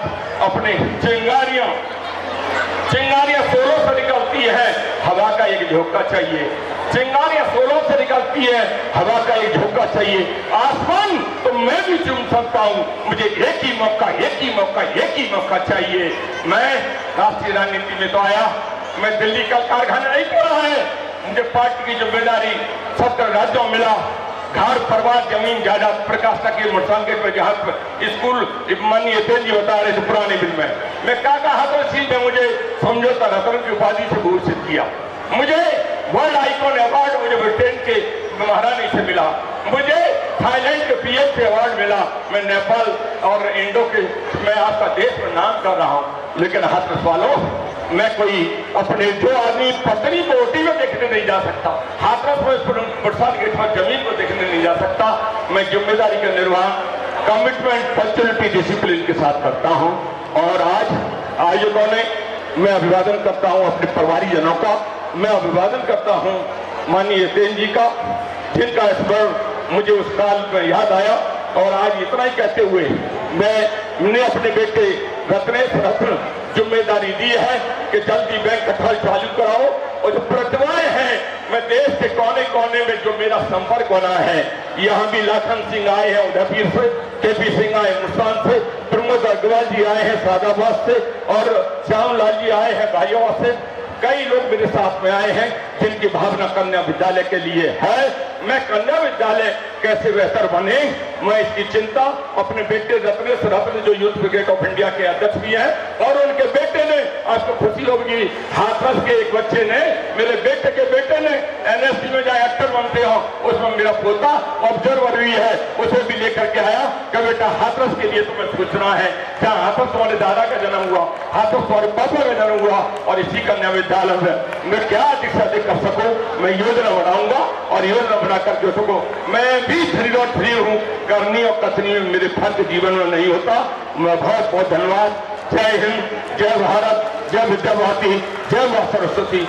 अपने चिंगारियां सोलों से निकलती है, हवा का एक झोंका चाहिए। चिंगारियां सोलों से निकलती है, हवा का एक झोंका चाहिए। आसमान तो मैं भी चुम सकता हूं, मुझे एक ही मौका चाहिए। मैं राष्ट्रीय राजनीति में तो आया, मैं दिल्ली का कारखाना नहीं खोला है। मुझे पार्टी की जिम्मेदारी 17 राज्यों मिला, घर परिवार जमीन जायदाद प्रकाश के मुर्सांगे पर जहां स्कूल माननीय तेजी बता रहे थे पुराने बिल में, मैं काका हाथरस में मुझे समझौता रत्न की उपाधि से भूषित किया। मुझे वर्ल्ड आइकॉन अवार्ड मुझे ब्रिटेन के महारानी से मिला, मुझे थाईलैंड के पीएम से अवार्ड मिला। मैं नेपाल और इंडो के मैं आपका देश में नाम कर रहा हूं, लेकिन हाथरस वालों मैं कोई अपने जो आदमी पत्नी को ओटी में देखने नहीं जा सकता, हाथरस में बरसात के बाद जमीन को देखने नहीं जा सकता। मैं जिम्मेदारी का निर्वहन कमिटमेंट पंक्चुअलिटी डिसिप्लिन के साथ करता हूं और आज आयोजकों ने मैं अभिवादन करता हूं अपने परिवारीजनों का, मैं अभिवादन करता हूं माननीय सेन जी का, जिनका स्मरण मुझे उस काल में याद आया। और आज इतना ही कहते हुए मैंने अपने बेटे रत्नेश रत्न जिम्मेदारी दी है कि जल्दी बैंक खटाल चालू कराओ और जो प्रतिभाएं हैं, मैं देश के कोने कोने में जो मेरा संपर्क बना है, यहाँ भी लाखन सिंह आए हैं उदयपुर से, केपी सिंह आए मुल्तान से, प्रमोद अग्रवाल जी आए हैं सादाबाद से और श्यामलाल जी आए हैं भाइयों से। कई लोग मेरे साथ में आए हैं जिनकी भावना कन्या विद्यालय के लिए है। मैं कन्या विद्यालय कैसे बेहतर बने, मैं इसकी चिंता अपने बेटे रत्नेश रत्न जो यूथ ब्रिगेड ऑफ इंडिया के अध्यक्ष भी हैं और उनके बेटे ने, आपको खुशी होगी, हाथरस के एक बच्चे ने, मेरे बेटे के बेटे ने एनएससी में जाए एक्टर बनते हो, उसमें मेरा पोता ऑब्जर्वर भी है, उसे भी लेकर के आया कि बेटा हाथरस के लिए तुम्हें सोचना है। जहाँ हाथरस तुम्हारे दादा का जन्म हुआ, हाथरस तुम्हारे पापा का जन्म हुआ और इसी कन्या विद्यालय में मैं क्या अधिक से अधिक कर सकूं, मैं योजना बनाऊंगा और योजना बनाकर जो सकूं। मैं भी 303 हूं, करनी और कसनी में मेरे फर्ज जीवन में नहीं होता। मैं बहुत बहुत धन्यवाद। जय हिंद, जय भारत, जय विद्या भारती, जय मां सरस्वती।